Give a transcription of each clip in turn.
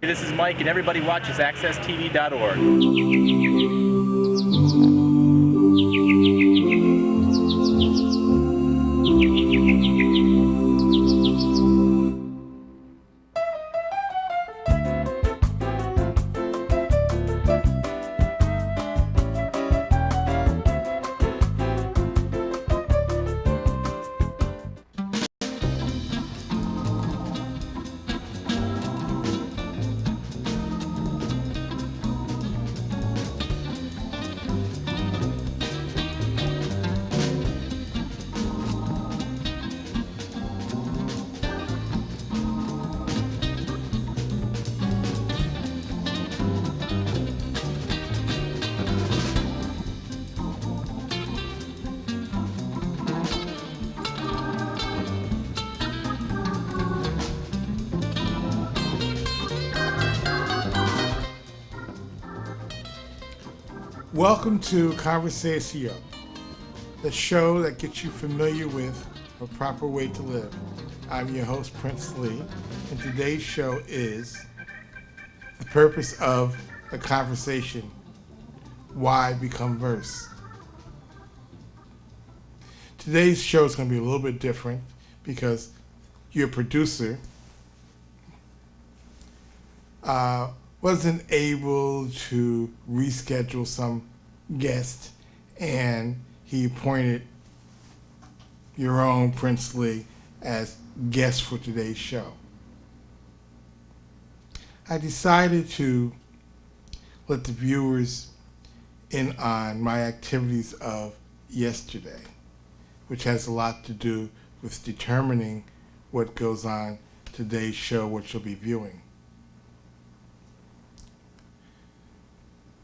This is Mike, and everybody watches AccessTV.org. Welcome to Conversatio, the show that gets you familiar with a proper way to live. I'm your host, Prince Lee, and today's show is the purpose of the conversation, why become verse. Today's show is going to be a little bit different because your producer wasn't able to reschedule some guest, and he appointed your own Prince Lee as guest for today's show. I decided to let the viewers in on my activities of yesterday, which has a lot to do with determining what goes on today's show, what you'll be viewing.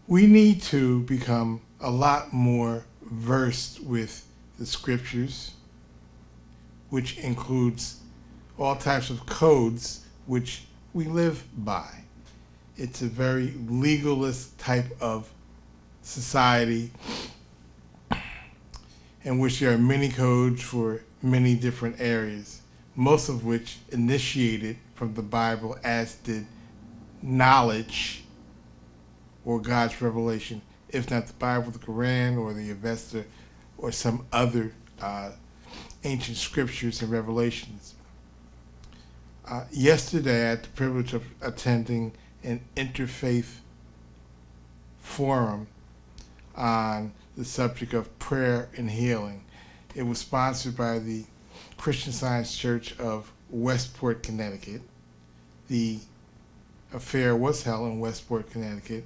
We need to become a lot more versed with the scriptures, which includes all types of codes which we live by. It's a very legalist type of society in which there are many codes for many different areas, most of which initiated from the Bible, as did knowledge or God's revelation, if not the Bible, the Quran, or the Avesta, or some other ancient scriptures and revelations. Yesterday, I had the privilege of attending an interfaith forum on the subject of prayer and healing. It was sponsored by the Christian Science Church of Westport, Connecticut. The affair was held in Westport, Connecticut,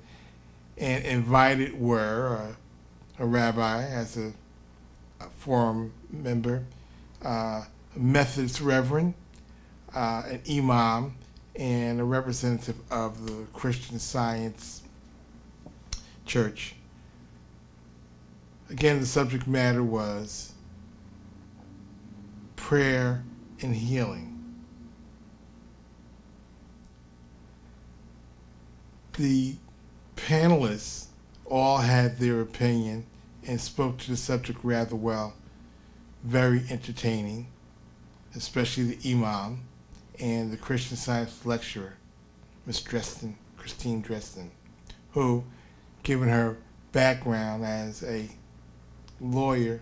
and invited were a rabbi as a forum member, a Methodist reverend, an imam, and a representative of the Christian Science Church. Again, the subject matter was prayer and healing. The panelists all had their opinion and spoke to the subject rather well. Very entertaining, especially the imam and the Christian Science lecturer, Miss Christine Dresden, who, given her background as a lawyer,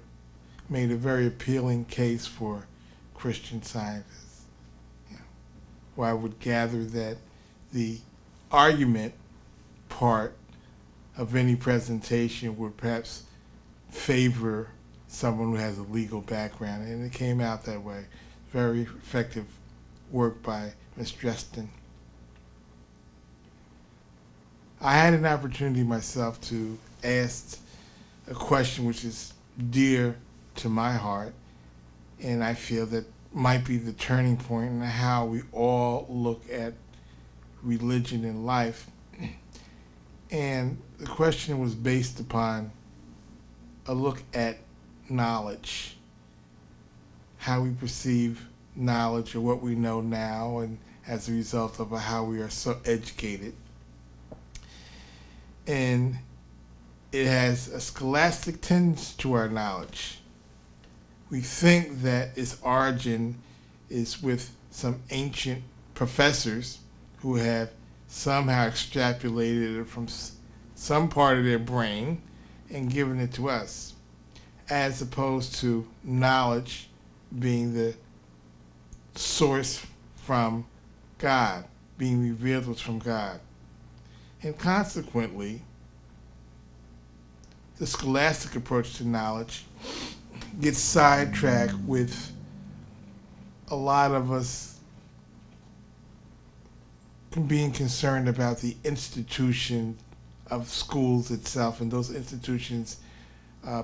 made a very appealing case for Christian Scientists. Well, I would gather that the argument part of any presentation would perhaps favor someone who has a legal background, and it came out that way. Very effective work by Ms. Dresden. I had an opportunity myself to ask a question which is dear to my heart, and I feel that might be the turning point in how we all look at religion and life. And the question was based upon a look at knowledge, how we perceive knowledge or what we know now, and as a result of how we are so educated. And it has a scholastic tinge to our knowledge. We think that its origin is with some ancient professors who have somehow extrapolated it from some part of their brain and given it to us, as opposed to knowledge being the source from God, being revealed from God. And consequently, the scholastic approach to knowledge gets sidetracked with a lot of us being concerned about the institution of schools itself, and those institutions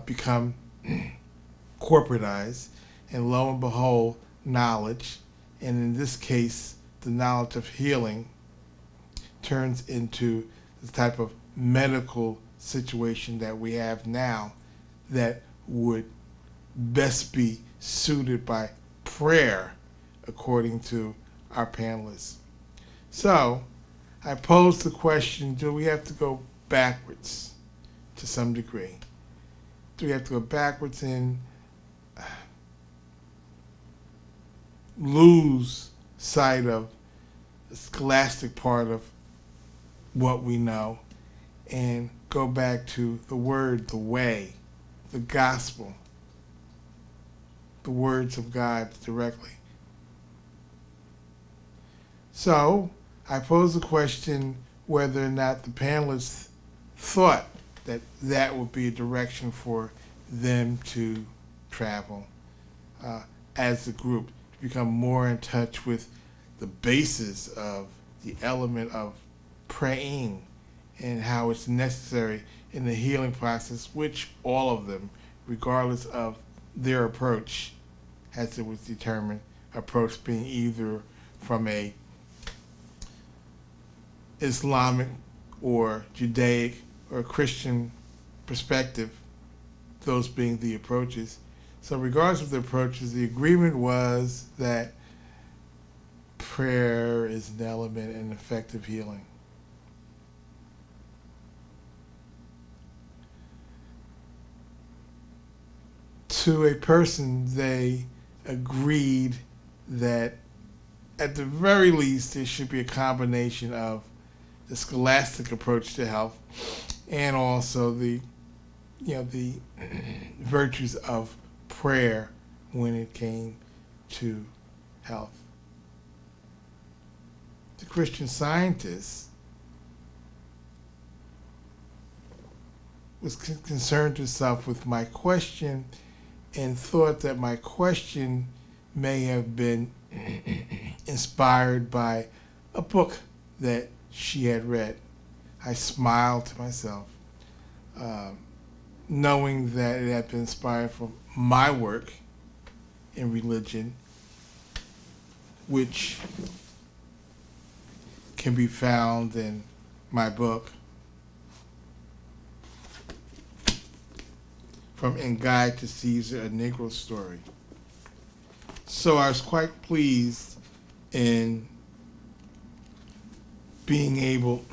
become corporatized, and lo and behold, knowledge, and in this case, the knowledge of healing, turns into the type of medical situation that we have now that would best be suited by prayer, according to our panelists. So, I posed the question, do we have to go backwards to some degree? Do we have to go backwards and lose sight of the scholastic part of what we know and go back to the word, the way, the gospel, the words of God directly? So, I posed the question whether or not the panelists thought that that would be a direction for them to travel as a group, to become more in touch with the basis of the element of praying and how it's necessary in the healing process, which all of them, regardless of their approach, as it was determined, approach being either from a Islamic or Judaic or Christian perspective, those being the approaches. So regardless of the approaches, the agreement was that prayer is an element in effective healing. To a person, they agreed that at the very least there should be a combination of the scholastic approach to health and also the virtues of prayer when it came to health. The Christian Scientist was concerned himself with my question and thought that my question may have been inspired by a book that she had read. I smiled to myself, knowing that it had been inspired from my work in religion, which can be found in my book, From Nfgai to Caeesar, a Negro Story. So I was quite pleased in being able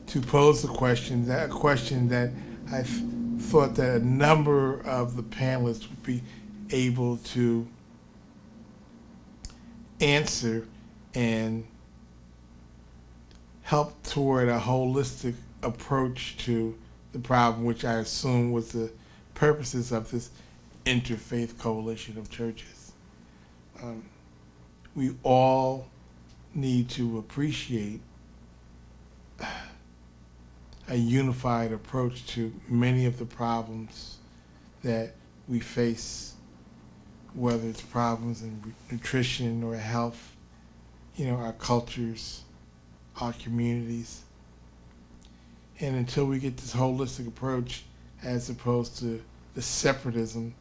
to pose a question that I thought that a number of the panelists would be able to answer and help toward a holistic approach to the problem, which I assume was the purposes of this interfaith coalition of churches. We all need to appreciate a unified approach to many of the problems that we face, whether it's problems in nutrition or health, our cultures, our communities. And until we get this holistic approach, as opposed to the separatism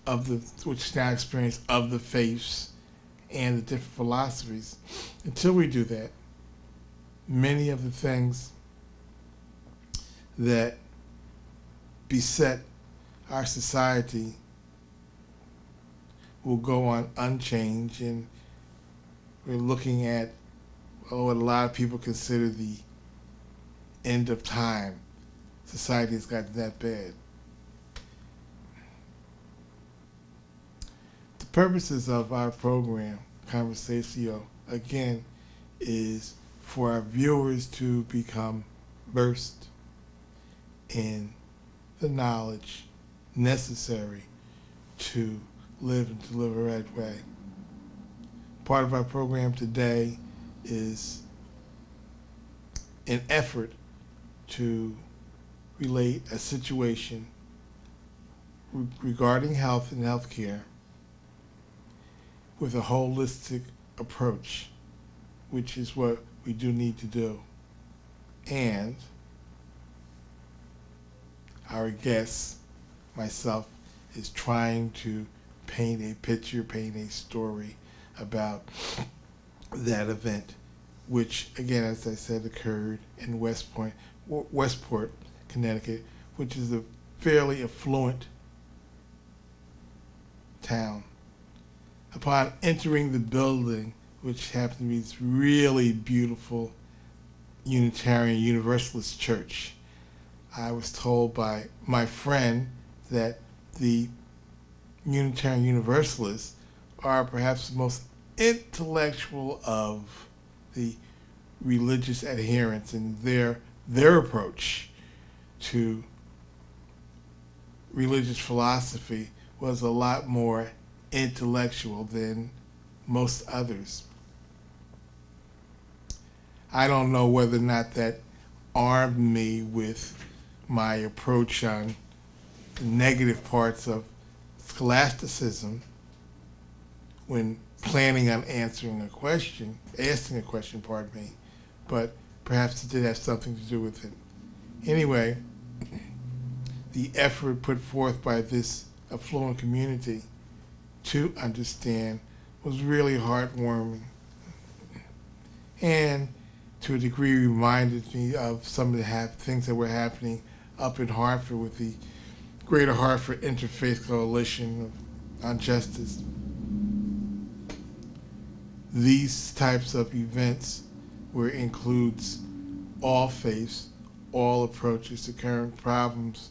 of which now experience of the faiths and the different philosophies, until we do that, many of the things that beset our society will go on unchanged, and we're looking at what a lot of people consider the end of time. Society has gotten that bad. The purposes of our program, Conversatio, again, is for our viewers to become versed in the knowledge necessary to live and to live a right way. Part of our program today is an effort to relate a situation regarding health and healthcare with a holistic approach, which is what we do need to do. And our guest, myself, is trying to paint a picture, paint a story about that event, which, again, as I said, occurred in Westport, Connecticut, which is a fairly affluent town. Upon entering the building, which happened to be this really beautiful Unitarian Universalist church, I was told by my friend that the Unitarian Universalists are perhaps the most intellectual of the religious adherents, and their approach to religious philosophy was a lot more intellectual than most others. I don't know whether or not that armed me with my approach on the negative parts of scholasticism when planning on asking a question, but perhaps it did have something to do with it. Anyway, the effort put forth by this affluent community to understand was really heartwarming, and to a degree reminded me of some of the things that were happening up in Hartford with the Greater Hartford Interfaith Coalition on Justice. These types of events, where it includes all faiths, all approaches to current problems,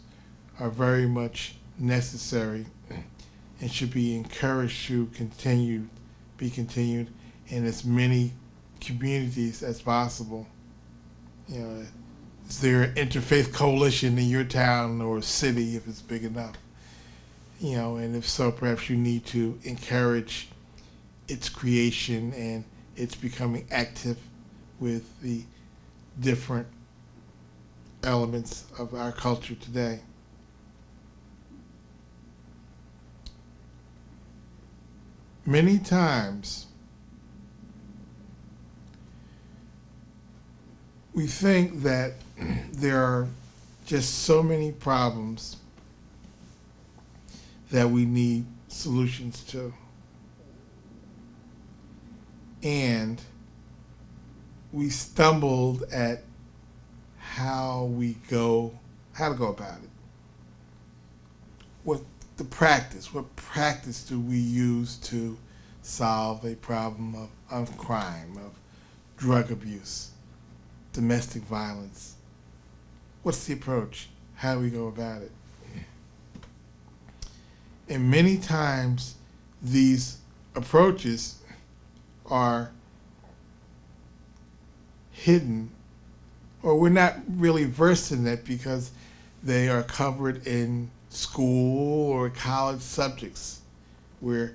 are very much necessary and should be encouraged to be continued in as many communities as possible. You know, is there an interfaith coalition in your town or city if it's big enough? You know, and if so, perhaps you need to encourage its creation and its becoming active with the different elements of our culture today. Many times, we think that there are just so many problems that we need solutions to. And we stumbled at how to go about it. What practice do we use to solve a problem of crime, of drug abuse, domestic violence? What's the approach? How do we go about it? And many times these approaches are hidden, or we're not really versed in that because they are covered in school or college subjects, where,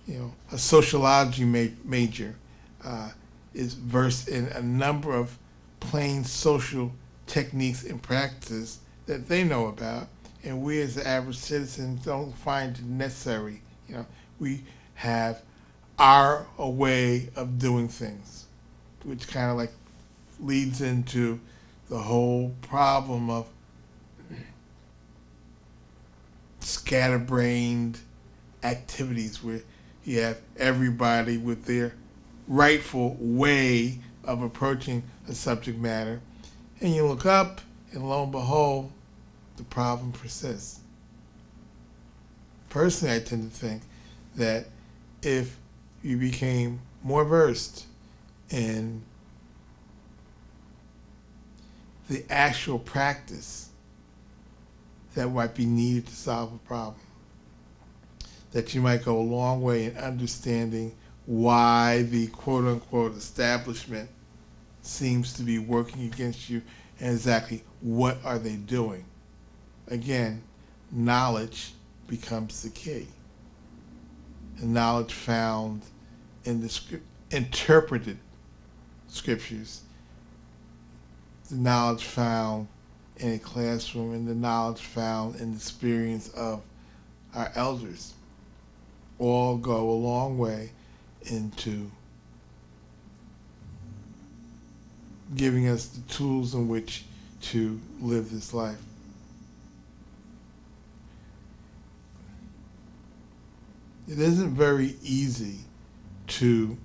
you know, a sociology major is versed in a number of plain social techniques and practices that they know about, and we as the average citizens don't find it necessary. You know, we have our way of doing things, which kind of like leads into the whole problem of scatterbrained activities, where you have everybody with their rightful way of approaching a subject matter, and you look up and lo and behold, the problem persists. Personally, I tend to think that if you became more versed in the actual practice that might be needed to solve a problem, that you might go a long way in understanding why the quote-unquote establishment seems to be working against you, and exactly what are they doing. Again, knowledge becomes the key. And knowledge found in the interpreted scriptures, the knowledge found in a classroom, and the knowledge found in the experience of our elders all go a long way into giving us the tools in which to live this life. It isn't very easy to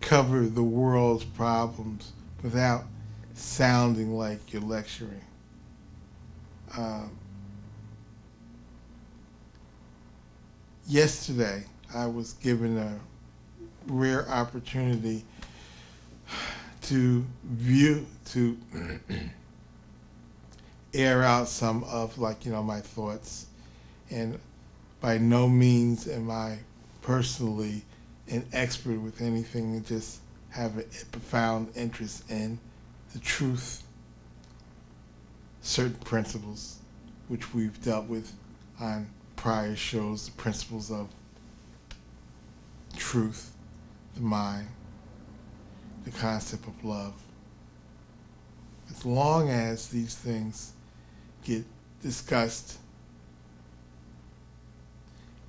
cover the world's problems without sounding like you're lecturing. Yesterday, I was given a rare opportunity to air out some of my thoughts. And by no means am I personally an expert with anything, and just have a profound interest in the truth, certain principles which we've dealt with on prior shows, the principles of truth, the mind, the concept of love. As long as these things get discussed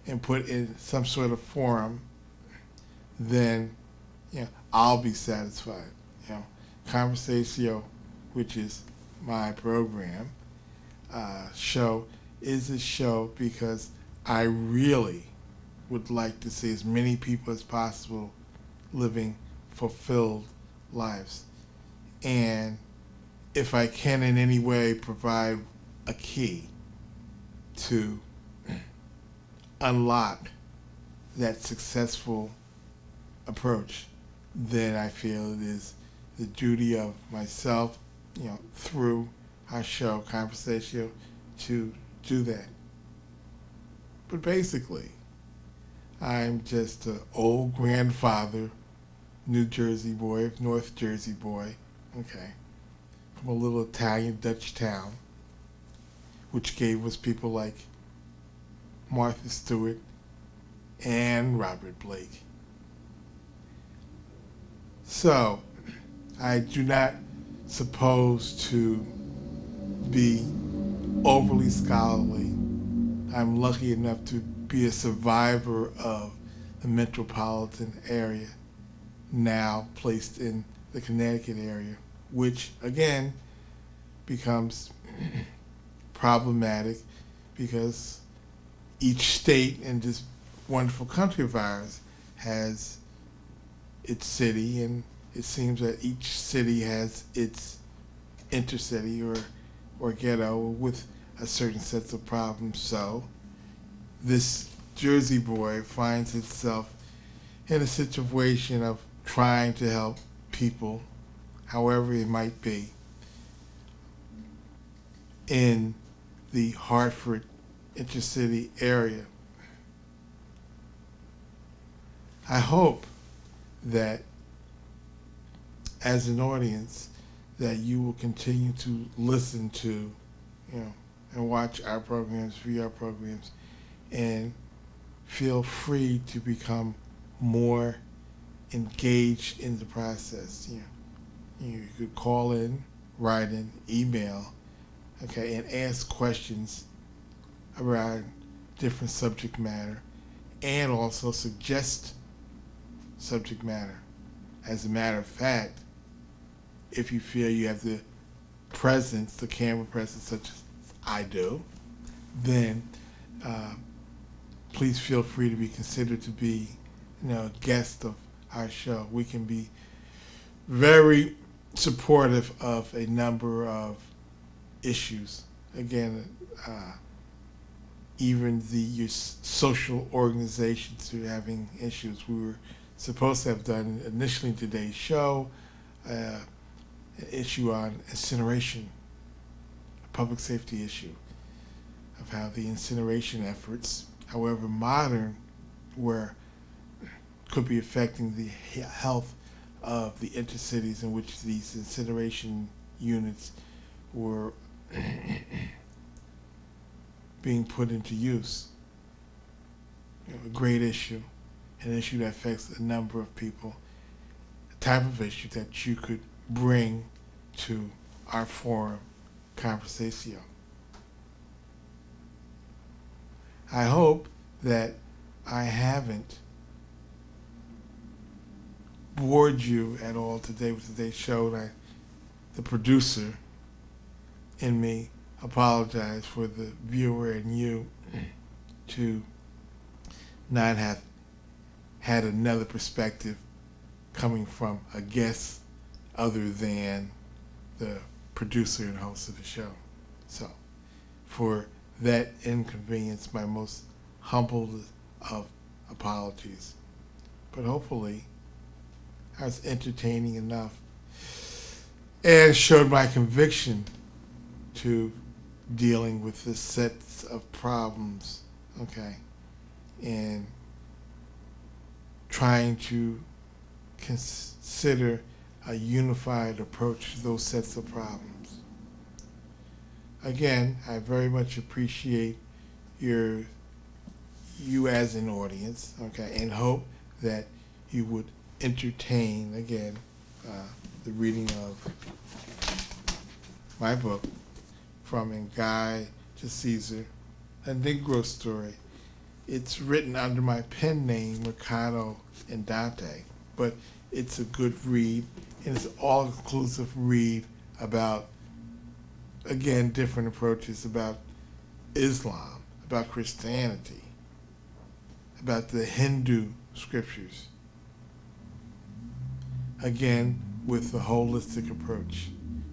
and put in some sort of forum, then I'll be satisfied. Conversatio, which is my program show, is a show because I really would like to see as many people as possible living fulfilled lives. And if I can in any way provide a key to unlock that successful approach, then I feel it is the duty of myself, through our show, Conversatio, to do that. But basically, I'm just an old grandfather, New Jersey boy, North Jersey boy, from a little Italian Dutch town, which gave us people like Martha Stewart and Robert Blake. So, I do not suppose to be overly scholarly. I'm lucky enough to be a survivor of the metropolitan area, now placed in the Connecticut area, which again becomes problematic because each state in this wonderful country of ours has its city, and it seems that each city has its intercity or ghetto with a certain set of problems. So this Jersey boy finds itself in a situation of trying to help people, however it might be, in the Hartford intercity area. I hope that as an audience that you will continue to listen to, and watch our programs, view our programs, and feel free to become more engaged in the process. You could call in, write in, email, and ask questions around different subject matter, and also suggest subject matter. As a matter of fact, if you feel you have the presence, the camera presence, such as I do, then please feel free to be considered to be, a guest of our show. We can be very supportive of a number of issues. Again, even your social organizations are having issues. We were supposed to have done initially in today's show an issue on incineration, a public safety issue. of how the incineration efforts, however modern, could be affecting the health of the intercities in which these incineration units were being put into use. A great issue, an issue that affects a number of people, a type of issue that you could bring to our forum, Conversatio. I hope that I haven't bored you at all today with today's show. The producer in me apologize for the viewer and you to not have had another perspective coming from a guest other than the producer and host of the show. So, for that inconvenience, my most humble of apologies. But hopefully, I was entertaining enough and showed my conviction to dealing with the sets of problems, okay, and trying to consider a unified approach to those sets of problems. Again, I very much appreciate you as an audience, okay, and hope that you would entertain, again, the reading of my book, From Nfgai to Caeesar, a Negro story. It's written under my pen name, McCauley and Dante, but it's a good read, and it's an all-inclusive read about, again, different approaches about Islam, about Christianity, about the Hindu scriptures. Again, with the holistic approach.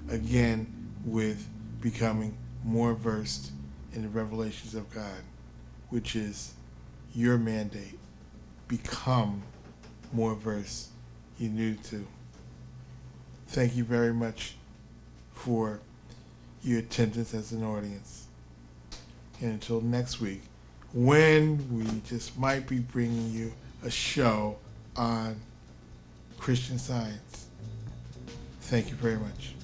Again, with becoming more versed in the revelations of God, which is your mandate. Become more versed. You need to. Thank you very much for your attendance as an audience. And until next week, when we just might be bringing you a show on Christian Science. Thank you very much.